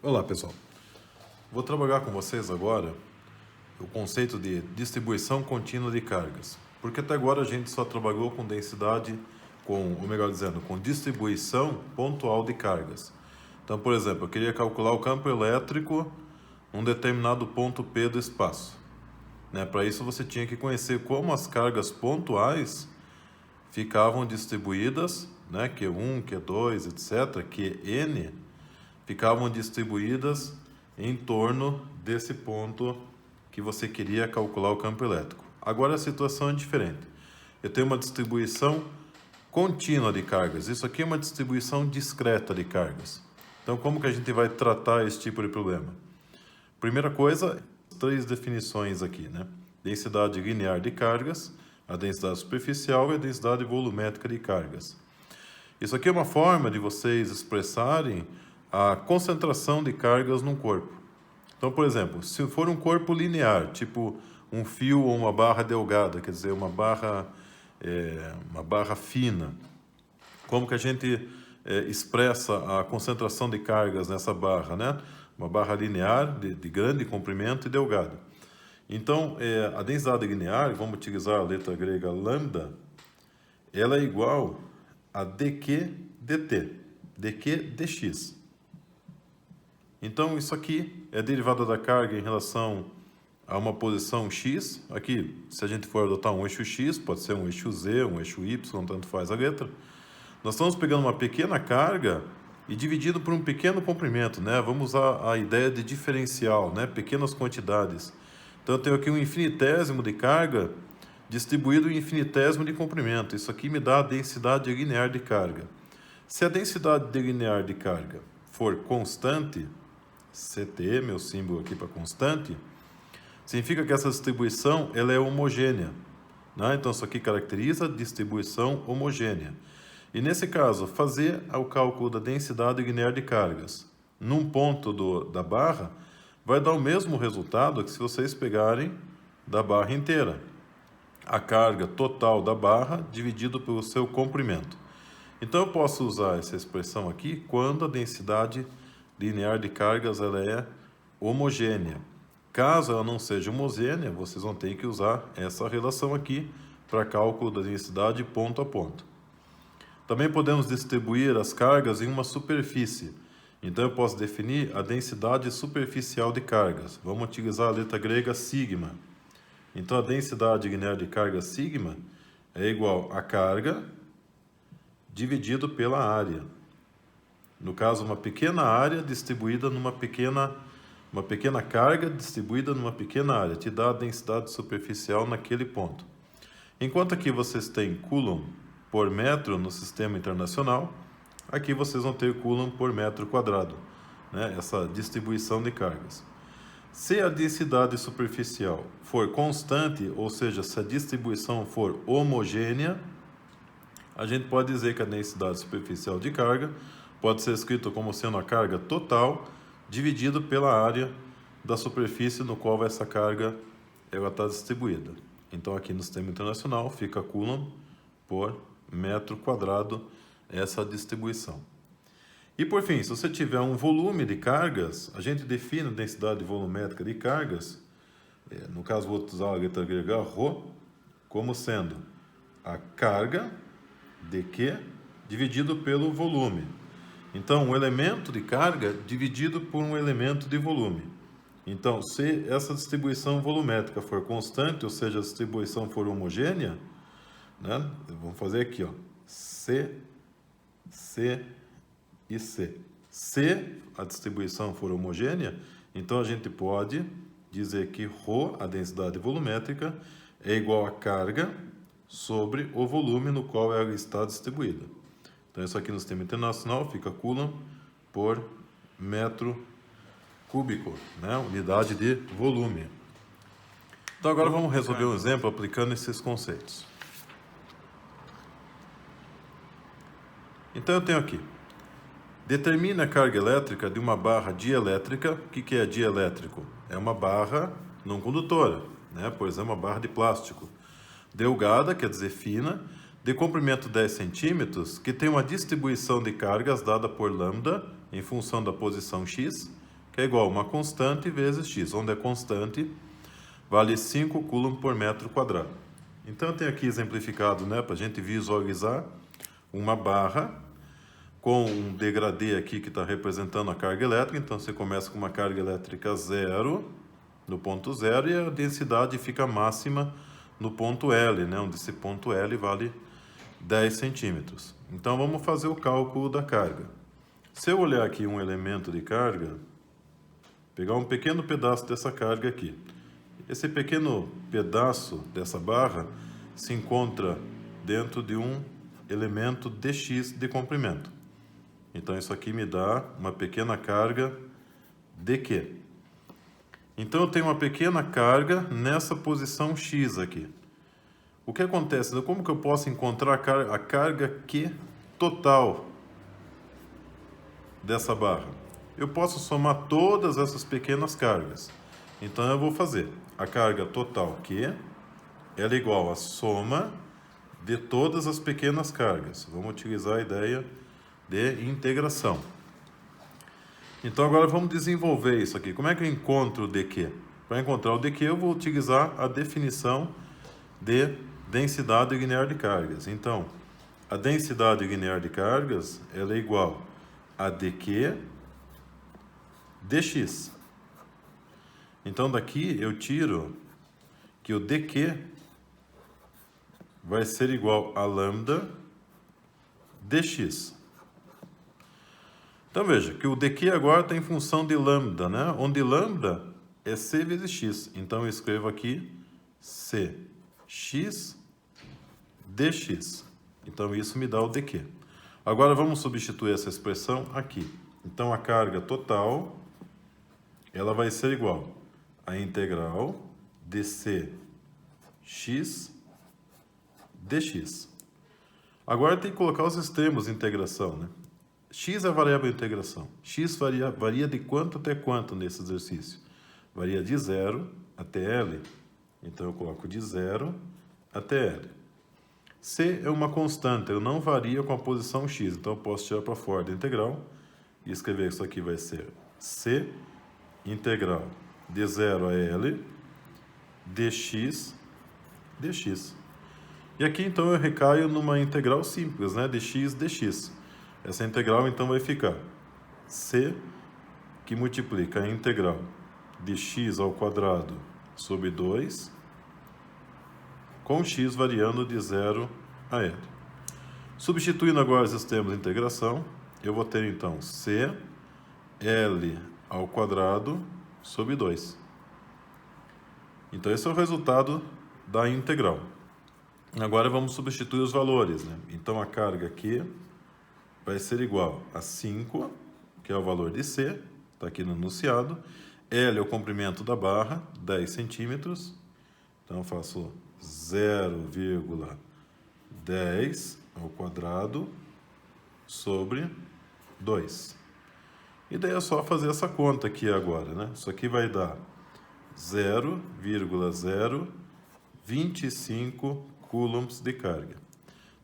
Olá, pessoal. Vou trabalhar com vocês agora o conceito de distribuição contínua de cargas, porque até agora a gente só trabalhou com densidade, ou melhor dizendo, com distribuição pontual de cargas. Então, por exemplo, eu queria calcular o campo elétrico num determinado ponto P do espaço. Para isso você tinha que conhecer como as cargas pontuais ficavam distribuídas, Q1, Q2, etc., Qn, ficavam distribuídas em torno desse ponto que você queria calcular o campo elétrico. Agora a situação é diferente. Eu tenho uma distribuição contínua de cargas. Isso aqui é uma distribuição discreta de cargas. Então, como que a gente vai tratar esse tipo de problema? Primeira coisa, três definições aqui, Densidade linear de cargas, a densidade superficial e a densidade volumétrica de cargas. Isso aqui é uma forma de vocês expressarem a concentração de cargas num corpo. Então, por exemplo, se for um corpo linear, tipo um fio ou uma barra delgada, quer dizer, uma barra fina, como que a gente expressa a concentração de cargas nessa barra, Uma barra linear de grande comprimento e delgada. Então, a densidade linear, vamos utilizar a letra grega lambda, ela é igual a dq dt, dq dx. Então, isso aqui é derivada da carga em relação a uma posição x. Aqui, se a gente for adotar um eixo x, pode ser um eixo z, um eixo y, tanto faz a letra. Nós estamos pegando uma pequena carga e dividindo por um pequeno comprimento, Vamos usar a ideia de diferencial, Pequenas quantidades. Então, eu tenho aqui um infinitésimo de carga distribuído em infinitésimo de comprimento. Isso aqui me dá a densidade linear de carga. Se a densidade linear de carga for constante, CT, meu símbolo aqui para constante, significa que essa distribuição ela é homogênea. Então, isso aqui caracteriza a distribuição homogênea. E nesse caso, fazer o cálculo da densidade linear de cargas num ponto da barra vai dar o mesmo resultado que se vocês pegarem da barra inteira. A carga total da barra dividido pelo seu comprimento. Então, eu posso usar essa expressão aqui quando a densidade linear de cargas ela é homogênea. Caso ela não seja homogênea, vocês vão ter que usar essa relação aqui para cálculo da densidade ponto a ponto. Também podemos distribuir as cargas em uma superfície. Então, eu posso definir a densidade superficial de cargas. Vamos utilizar a letra grega sigma. Então, a densidade linear de carga sigma é igual a carga dividido pela área. No caso, uma pequena área distribuída numa pequena carga distribuída numa pequena área, te dá a densidade superficial naquele ponto. Enquanto aqui vocês têm Coulomb por metro no sistema internacional, aqui vocês vão ter Coulomb por metro quadrado, essa distribuição de cargas. Se a densidade superficial for constante, ou seja, se a distribuição for homogênea, a gente pode dizer que a densidade superficial de carga pode ser escrito como sendo a carga total dividido pela área da superfície no qual essa carga está distribuída. Então, aqui no sistema internacional fica Coulomb por metro quadrado essa distribuição. E por fim, se você tiver um volume de cargas, a gente define a densidade volumétrica de cargas, no caso vou usar a letra grega ρ, como sendo a carga dq dividido pelo volume. Então, um elemento de carga dividido por um elemento de volume. Então, se essa distribuição volumétrica for constante, ou seja, a distribuição for homogênea, vamos fazer aqui, C, C e C. Se a distribuição for homogênea, então a gente pode dizer que ρ, a densidade volumétrica, é igual a carga sobre o volume no qual ela está distribuída. Então, isso aqui no sistema internacional fica Coulomb por metro cúbico, unidade de volume. Então, agora vamos resolver um exemplo aplicando esses conceitos. Então, eu tenho aqui. Determine a carga elétrica de uma barra dielétrica. O que é dielétrico? É uma barra não condutora, por exemplo, uma barra de plástico. Delgada, quer dizer fina, de comprimento 10 centímetros, que tem uma distribuição de cargas dada por lambda em função da posição x que é igual a uma constante vezes x, onde a constante vale 5 coulomb por metro quadrado. Então, eu tenho aqui exemplificado, né, para a gente visualizar uma barra com um degradê aqui que está representando a carga elétrica. Então, você começa com uma carga elétrica 0, no ponto 0, e a densidade fica máxima no ponto L, né, onde esse ponto L vale 10 centímetros. Então, vamos fazer o cálculo da carga. Se eu olhar aqui um elemento de carga, pegar um pequeno pedaço dessa carga aqui. Esse pequeno pedaço dessa barra se encontra dentro de um elemento dx de comprimento. Então, isso aqui me dá uma pequena carga dq. Então, eu tenho uma pequena carga nessa posição x aqui. O que acontece? Como que eu posso encontrar a carga Q total dessa barra? Eu posso somar todas essas pequenas cargas. Então, eu vou fazer a carga total Q, ela é igual à soma de todas as pequenas cargas. Vamos utilizar a ideia de integração. Então, agora vamos desenvolver isso aqui. Como é que eu encontro o dq? Para encontrar o dq, eu vou utilizar a definição de densidade linear de cargas. Então, a densidade linear de cargas ela é igual a dq dx. Então, daqui eu tiro que o dq vai ser igual a lambda dx. Então, veja que o dq agora está em função de lambda, né? Onde lambda é c vezes x. Então, eu escrevo aqui cx dx. Então, isso me dá o dq. Agora, vamos substituir essa expressão aqui. Então, a carga total, ela vai ser igual a integral de cx dx. Agora, tem que colocar os extremos de integração, né? X é a variável de integração. X varia de quanto até quanto nesse exercício? Varia de 0 até L. Então, eu coloco de 0 até L. C é uma constante, eu não varia com a posição x, então eu posso tirar para fora da integral e escrever que isso aqui vai ser C integral de 0 a L dx dx. E aqui, então, eu recaio numa integral simples, né, dx dx. Essa integral, então, vai ficar C, que multiplica a integral de x ao quadrado sobre 2, com x variando de 0 a L. Substituindo agora os extremos de integração, eu vou ter, então, C, L ao quadrado sobre 2. Então, esse é o resultado da integral. Agora, vamos substituir os valores, né? Então, a carga aqui vai ser igual a 5, que é o valor de C, está aqui no enunciado. L é o comprimento da barra, 10 centímetros. Então, eu faço 0,10 ao quadrado sobre 2. E daí é só fazer essa conta aqui agora, né? Isso aqui vai dar 0,025 coulombs de carga.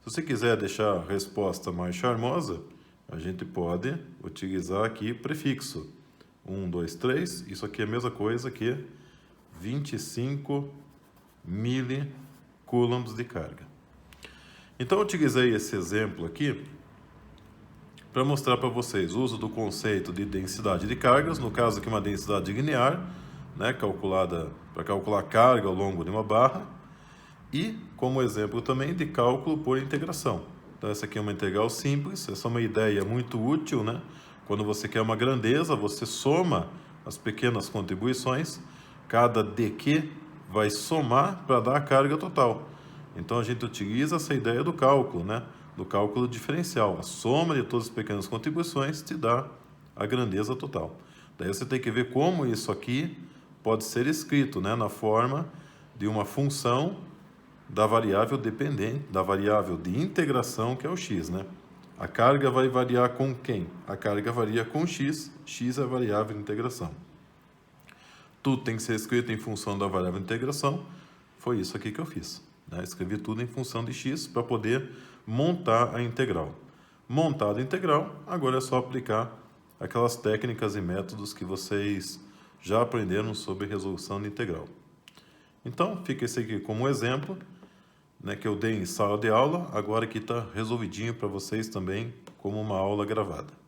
Se você quiser deixar a resposta mais charmosa, a gente pode utilizar aqui prefixo. 1, 2, 3. Isso aqui é a mesma coisa que 25 milicoulombs de carga. Então, eu utilizei esse exemplo aqui para mostrar para vocês o uso do conceito de densidade de cargas, no caso aqui uma densidade linear, né, calculada para calcular a carga ao longo de uma barra, e como exemplo também de cálculo por integração. Então, essa aqui é uma integral simples, essa é uma ideia muito útil, né? Quando você quer uma grandeza, você soma as pequenas contribuições, cada dq vai somar para dar a carga total. Então, a gente utiliza essa ideia do cálculo, né? Do cálculo diferencial. A soma de todas as pequenas contribuições te dá a grandeza total. Daí você tem que ver como isso aqui pode ser escrito, né? Na forma de uma função da variável dependente, da variável de integração, que é o x, né? A carga vai variar com quem? A carga varia com x, x é a variável de integração. Tudo tem que ser escrito em função da variável de integração, foi isso aqui que eu fiz, né? Escrevi tudo em função de x para poder montar a integral. Montada a integral, agora é só aplicar aquelas técnicas e métodos que vocês já aprenderam sobre resolução de integral. Então, fica esse aqui como exemplo, né, que eu dei em sala de aula, agora aqui está resolvidinho para vocês também, como uma aula gravada.